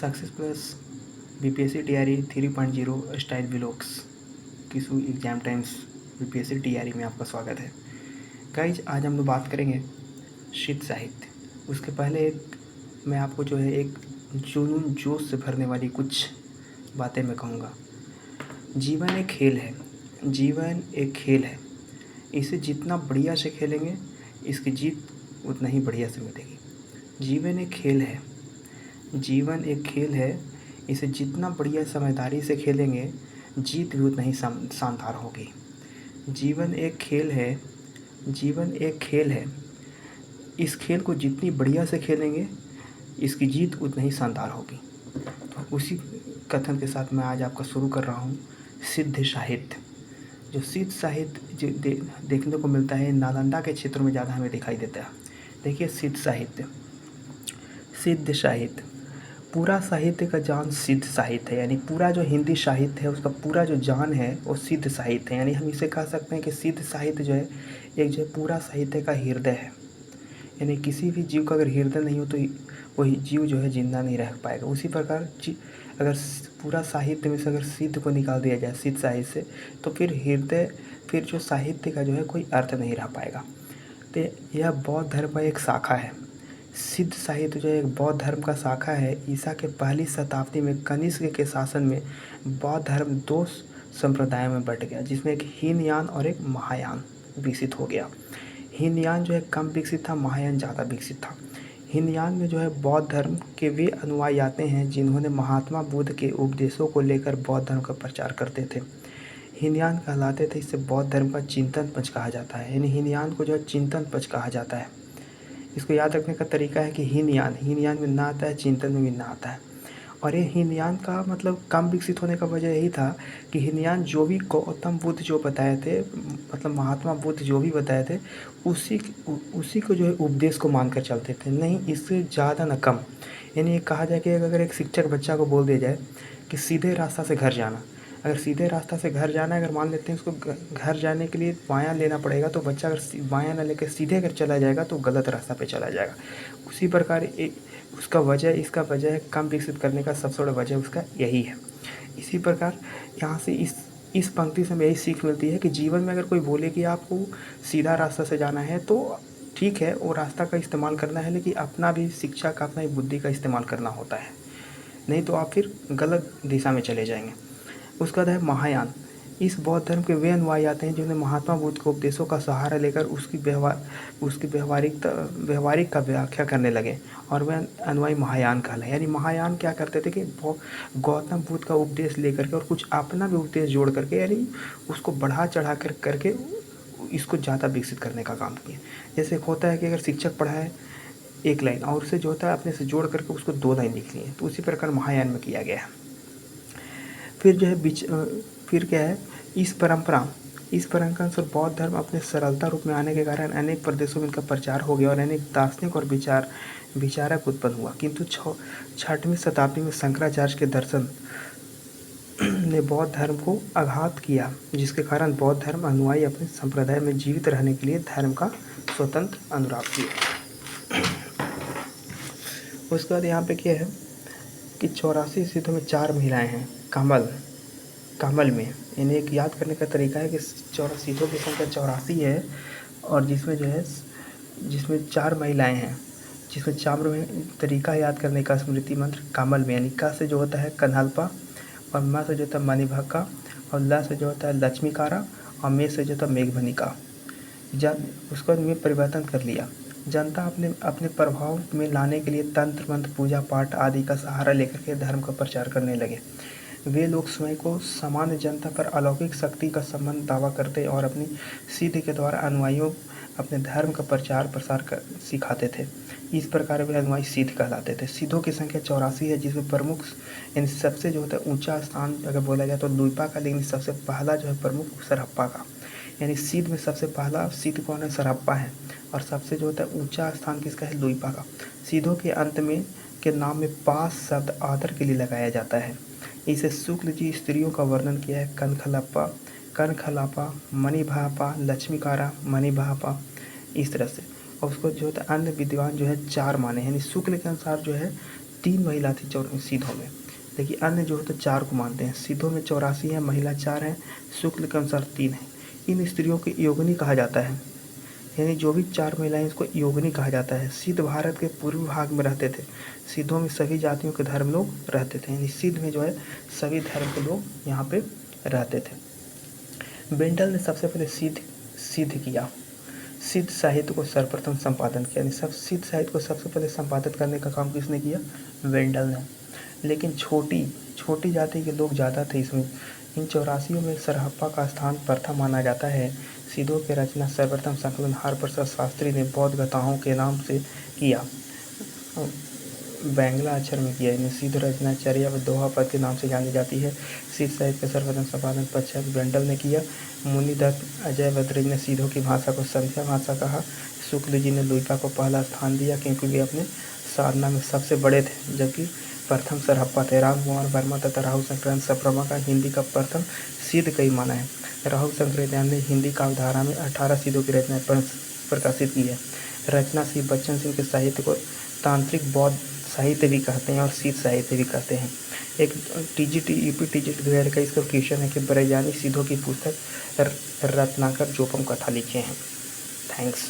Success plus BPSC TRE 3.0 style vlogs किसू exam times BPSC TRE में आपका स्वागत है। गाइज आज हम लोग बात करेंगे शीत साहित्य। उसके पहले मैं आपको जो है एक जुनून जोश से भरने वाली कुछ बातें मैं कहूँगा। जीवन एक खेल है, जीवन एक खेल है। इसे जितना बढ़िया से खेलेंगे इसकी जीत उतना ही बढ़िया से मिलेगी। जीवन एक खेल है, जीवन एक खेल है। इसे जितना बढ़िया समझदारी से खेलेंगे जीत भी उतना ही शानदार होगी। जीवन एक खेल है, जीवन एक खेल है। इस खेल को जितनी बढ़िया से खेलेंगे इसकी जीत उतना ही शानदार होगी। तो उसी कथन के साथ मैं आज आपका शुरू कर रहा हूँ सिद्ध साहित्य। जो सिद्ध साहित्य जो देखने को मिलता है नालंदा के क्षेत्र में ज़्यादा हमें दिखाई देता है। देखिए सिद्ध साहित्य, सिद्ध साहित्य, पूरा साहित्य का जान सिद्ध साहित्य है। यानी पूरा जो हिंदी साहित्य है उसका पूरा जो जान है वो सिद्ध साहित्य है। यानी हम इसे कह सकते हैं कि सिद्ध साहित्य जो है एक जो है पूरा साहित्य का हृदय है। यानी किसी भी जीव का अगर हृदय नहीं हो तो वही जीव जो है जिंदा नहीं रह पाएगा। उसी प्रकार अगर पूरा साहित्य में से अगर सिद्ध को निकाल दिया जाए सिद्ध साहित्य से तो फिर हृदय, फिर जो साहित्य का जो है कोई अर्थ नहीं रह पाएगा। तो यह बौद्ध धर्म का एक शाखा है। सिद्ध साहित्य जो एक बौद्ध धर्म का शाखा है। ईसा के पहली शताब्दी में कनिष्क के शासन में बौद्ध धर्म दो संप्रदायों में बंट गया, जिसमें एक हीनयान और एक महायान विकसित हो गया। हीनयान जो है कम विकसित था, महायान ज़्यादा विकसित था। हीनयान में जो है बौद्ध धर्म के वे अनुयायी आते हैं जिन्होंने महात्मा बुद्ध के उपदेशों को लेकर बौद्ध धर्म का प्रचार करते थे। हीनयान कहलाते थे। इसे बौद्ध धर्म का चिंतन पक्ष कहा जाता है। यानी हीनयान को जो है चिंतन पक्ष कहा जाता है। इसको याद रखने का तरीका है कि हीनयान, हीनयान में ना आता है, चिंतन में भी ना आता है। और ये हीनयान का मतलब कम विकसित होने का वजह यही था कि हीनयान जो भी गौतम बुद्ध जो बताए थे, मतलब महात्मा बुद्ध जो भी बताए थे उसी को जो है उपदेश को मानकर चलते थे, नहीं इससे ज़्यादा न कम। यानी ये कहा जाए कि अगर एक शिक्षक बच्चा को बोल दिया जाए कि सीधे रास्ता से घर जाना, अगर सीधे रास्ता से घर जाना है, अगर मान लेते हैं उसको घर जाने के लिए बायां लेना पड़ेगा, तो बच्चा अगर बायां ना लेकर सीधे अगर चला जाएगा तो गलत रास्ता पे चला जाएगा। उसी प्रकार उसका वजह, इसका वजह है कम विकसित करने का सबसे बड़ा वजह उसका यही है। इसी प्रकार यहाँ से इस पंक्ति से हमें यही सीख मिलती है कि जीवन में अगर कोई बोले कि आपको सीधा रास्ता से जाना है तो ठीक है, वो रास्ता का इस्तेमाल करना है, लेकिन अपना भी शिक्षा का, अपना ही बुद्धि का इस्तेमाल करना होता है, नहीं तो आप फिर गलत दिशा में चले जाएंगे। उसका है महायान। इस बौद्ध धर्म के वे अनुयायी आते हैं जिन्हें महात्मा बुद्ध के उपदेशों का सहारा लेकर उसकी व्यवहारिक का व्याख्या करने लगे और वह अनुयायी महायान कहलाए। यानी महायान क्या करते थे कि गौतम बुद्ध का उपदेश लेकर के और कुछ अपना भी उपदेश जोड़ करके, यानी उसको बढ़ा चढ़ा करके इसको ज़्यादा विकसित करने का काम किया। जैसे होता है कि अगर शिक्षक पढ़ाए एक लाइन और उसे जो होता है अपने से जोड़ करके उसको 2 लाइन लिखनी है, तो उसी प्रकार महायान में किया गया है। फिर जो है फिर क्या है, इस परंपरा के अनुसार बौद्ध धर्म अपने सरलता रूप में आने के कारण अनेक प्रदेशों में इनका प्रचार हो गया और अनेक दार्शनिक और विचारक उत्पन्न हुआ। किंतु 6वीं शताब्दी में शंकराचार्य के दर्शन ने बौद्ध धर्म को आघात किया, जिसके कारण बौद्ध धर्म अनुयायी अपने संप्रदाय में जीवित रहने के लिए धर्म का स्वतंत्र अनुराग किया। उसके बाद यहाँ पे क्या है कि 84 सिद्धों में 4 महिलाएं हैं कमल में। इन्हें एक याद करने का तरीका है कि 4 सिद्धों की संख्या 84 है और जिसमें 4 महिलाएं हैं, जिसमें 4 में तरीका याद करने का स्मृति मंत्र कमल में। यानी का से जो होता है कन्हल्पा और म से जो होता है मणिभक्का और ल से जो होता है लक्ष्मीकारा और मे से जो होता है मेघभनिका। उसका में परिवर्तन कर लिया। जनता अपने प्रभाव में लाने के लिए तंत्र मंत्र पूजा पाठ आदि का सहारा लेकर के धर्म का प्रचार करने लगे। वे लोग स्वयं को सामान्य जनता पर अलौकिक शक्ति का संबंध दावा करते और अपनी सिद्ध के द्वारा अनुयायियों अपने धर्म का प्रचार प्रसार कर सिखाते थे। इस प्रकार वे अनुयायी सिद्ध कहलाते थे। सिद्धों की संख्या 84 है, जिसमें प्रमुख इन सबसे जो होता है ऊंचा स्थान अगर बोला जाए तो लुइपा का, लेकिन सबसे पहला जो है प्रमुख सरहप्पा का। यानी सिद्ध में सबसे पहला सिद्ध कौन है? सरहप्पा है। और सबसे जो होता है ऊंचा स्थान किसका है? लुइपा का। सिद्धों के अंत में के नाम में पास शब्द आदर के लिए लगाया जाता है। इसे शुक्ल जी स्त्रियों का वर्णन किया है। कनखलापा, मणिभापा, लक्ष्मीकारा, मणिभापा, इस तरह से। और उसको जो होता है अन्य विद्वान जो है 4 माने, यानी शुक्ल के अनुसार जो है 3 महिला थी सिद्धों में। देखिए अन्य जो है तो 4 को मानते हैं। सिद्धों में 84 है, महिला 4 है, शुक्ल के अनुसार 3 है। इन स्त्रियों को योगिनी कहा जाता है, यानी जो भी 4 महिलाएं इसको योगिनी कहा जाता है। सिद्ध भारत के पूर्वी भाग में रहते थे। सिद्धों में सभी जातियों के धर्म लोग रहते थे, यानी सिद्ध में जो है सभी धर्म के लोग यहाँ पे रहते थे। बेंटल ने सबसे पहले सिद्ध किया, सिद्ध साहित्य को सर्वप्रथम संपादन किया, यानी सब सिद्ध साहित्य को सबसे पहले संपादित करने का काम किसने किया? वेंडल ने। लेकिन छोटी जाति के लोग ज़्यादा थे इसमें। इन 84 में सरहप्पा का स्थान प्रथम माना जाता है। सिद्धों के रचना सर्वप्रथम संकलन हरप्रसाद शास्त्री ने बौद्ध गाथाओं के नाम से किया, बैंगला अक्षर में किया। यानी सिद्ध रचना चर्या व दोहा पद के नाम से जानी जाती है। सिद्ध साहित्य का सर्वप्रथम संपादन पश्चात बेंटल ने किया। मुनिदत्त अजय बद्रिज ने सिद्धों की भाषा को संध्या भाषा कहा। शुक्ल जी ने लुइपा को पहला स्थान दिया क्योंकि वे अपने साधना में सबसे बड़े थे, जबकि प्रथम सरहप्पा थे। राम कुमार वर्मा तथा राहुल शंकर सप्रमा का हिंदी का प्रथम सिद्ध कई माना है। राहुल शंकर ने हिंदी काव्यधारा में 18 सिद्धों की रचनाएं प्रकाशित की है। रचना श्री बच्चन सिंह के साहित्य को तांत्रिक बौद्ध साहित्य भी कहते हैं और सिद्ध साहित्य भी कहते हैं। एक यूपी टीजीटी 2021 का क्वेश्चन है कि ब्रजयानी सिद्धों की पुस्तक रत्नाकर जोपम कथा लिखे हैं। थैंक्स।